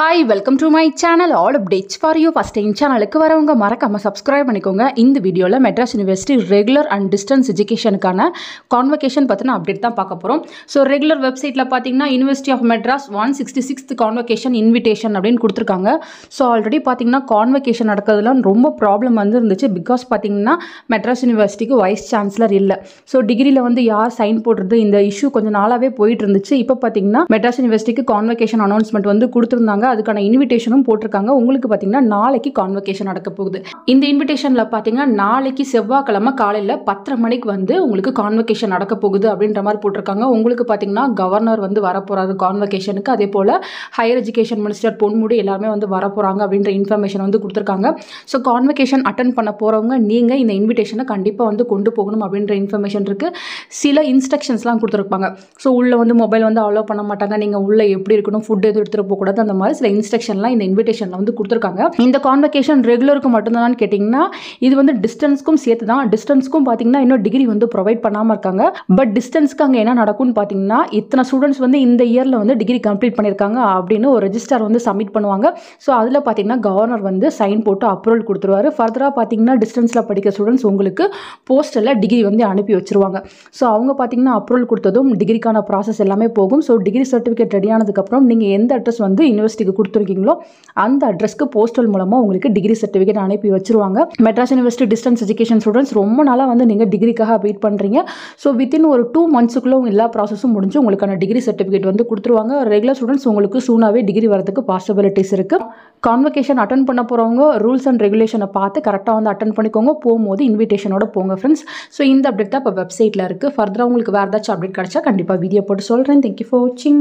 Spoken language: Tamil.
Hi, welcome to my channel. All updates for you. First time channel க்கு வரவங்க மறக்காம subscribe பண்ணிக்கோங்க. இந்த வீடியோல Madras university regular and distance எஜுகேஷனுக்கான கான்வகேஷன் பத்தின அப்டேட் தான் பார்க்க போறோம். ஸோ ரெகுலர் வெப்சைட்ல பார்த்தீங்கன்னா university of Madras 166th convocation invitation அப்படின்னு கொடுத்துருக்காங்க. ஸோ ஆல்ரெடி பார்த்தீங்கன்னா கான்வகேஷன் நடக்கிறதுல ரொம்ப ப்ராப்ளம் வந்து இருந்துச்சு. பிகாஸ் பார்த்தீங்கன்னா மெட்ராஸ் யூனிவர்சிட்டிக்கு வைஸ் சான்சலர் இல்லை. ஸோ டிகிரியில் வந்து யார் சைன் போடுறது இந்த இஷ்யூ கொஞ்சம் நாளாகவே போயிட்டு இருந்துச்சு. இப்போ பார்த்தீங்கன்னா மெட்ராஸ் யூனிவர்சிட்டிக்கு கான்வகேஷன் அனௌன்ஸ்மெண்ட் வந்து கொடுத்துருந்தாங்க. அதுக்கான இன்விடேஷனும் போட்டிருக்காங்க. உங்களுக்கு பார்த்தீங்கன்னா நாளைக்கு கான்வகேஷன் நடக்க போகுது. இந்த இன்விடேஷன்ல பார்த்தீங்கன்னா நாளைக்கு செவ்வாய்க்கிழமை காலையில் 10:30 மணிக்கு வந்து உங்களுக்கு கான்வகேஷன் நடக்க போகுது அப்படின்ற மாதிரி போட்டிருக்காங்க. உங்களுக்கு பார்த்தீங்கன்னா கவர்னர் வந்து வரப்போறாரு கான்வகேஷனுக்கு. அதே போல ஹையர் எஜுகேஷன் மினிஸ்டர் பொன்முடி எல்லாருமே வந்து வரப்போறாங்க அப்படின்ற இன்ஃபர்மேஷன் வந்து கொடுத்துருக்காங்க. ஸோ கான்வகேஷன் அட்டன் பண்ண போறவங்க நீங்க இந்த இன்விடேஷனை கண்டிப்பாக வந்து கொண்டு போகணும் அப்படின்ற இன்ஃபர்மேஷன் இருக்கு. சில இன்ஸ்ட்ரக்ஷன்ஸ்லாம் கொடுத்துருப்பாங்க. ஸோ உள்ள வந்து மொபைல் வந்து அலோவ் பண்ண மாட்டாங்க. நீங்க உள்ள எப்படி இருக்கணும், ஃபுட் எதுவும் எடுத்துட்டு போகக்கூடாது, அந்த மாதிரி சில இன்ஸ்ட்ரக்ஷன்லாம் இந்த இன்விடேஷன்ல வந்து கொடுத்துருக்காங்க. இந்த கான்வகேஷன் ரெகுலருக்கு மட்டும்தான் கேட்டிங்கன்னா இது வந்து டிஸ்டன்ஸ்க்கும் சேர்த்து தான். டிஸ்டன்ஸ்க்கும் பார்த்தீங்கன்னா இன்னும் டிகிரி வந்து ப்ரொவைட் பண்ணாமல் இருக்காங்க. பட் டிஸ்டன்ஸ்க்கு அங்கே என்ன நடக்கும்னு பார்த்தீங்கன்னா இத்தனை ஸ்டூடெண்ட்ஸ் வந்து இந்த இயரில் வந்து டிகிரி கம்ப்ளீட் பண்ணியிருக்காங்க அப்படின்னு ஒரு ரெஜிஸ்டர் வந்து சப்மிட் பண்ணுவாங்க. ஸோ அதில் பார்த்தீங்கன்னா கவர்னர் வந்து சைன் போட்டு அப்ரூவல் கொடுத்துருவாரு. ஃபர்தராக பார்த்தீங்கன்னா டிஸ்டன்ஸில் படிக்கிற ஸ்டூடெண்ட்ஸ் உங்களுக்கு போஸ்டரில் டிகிரி வந்து அனுப்பி வச்சிருவாங்க. ஸோ அவங்க பார்த்தீங்கன்னா அப்ரூவல் கொடுத்ததும் டிகிரிக்கான ப்ராசஸ் எல்லாமே போகும். ஸோ டிகிரி சர்டிஃபிகேட் ரெடி ஆனதுக்கப்புறம் நீங்கள் எந்த அட்ரஸ் வந்து யூனிவர்சிட்டிக்கு கொடுத்துருக்கீங்களோ அந்த அட்ரஸ்க்கு போஸ்டல் மூலமாக உங்களுக்கு டிகிரி சர்டிஃபிகேட் அனுப்பி வச்சிருவாங்க. Madras university distance education students ரொம்ப நாளாக வந்து நீங்கள் டிகிரிக்காக வெயிட் பண்ணுறீங்க. ஸோ வித்தின் ஒரு 2 monthsக்குள்ளே எல்லா ப்ராசஸும் முடிஞ்சு உங்களுக்கான டிகிரி சர்டிஃபிகேட் வந்து கொடுத்துருவாங்க. ரெகுலர் ஸ்டூடெண்ட்ஸ் உங்களுக்கு சூனாவே டிகிரி வரதுக்கு பாசிபிலிட்டிஸ் இருக்குது. கான்வகேஷன் அட்டன் பண்ண போகிறவங்க ரூல்ஸ் அண்ட் ரெகுலேஷனை பார்த்து கரெக்டாக வந்து அட்டன் பண்ணிக்கோங்க. போகும்போது இன்விடேஷனோட போங்க ஃப்ரெண்ட்ஸ். ஸோ இந்த அப்டேட் தான் இப்போ வெப்சைட்டில் இருக்குது. ஃபர்தராக உங்களுக்கு வேறு ஏதாச்சும் அப்டேட் கிடச்சா கண்டிப்பாக வீடியோ போட்டு சொல்கிறேன். தேங்க்யூ ஃபார் வாட்சிங்.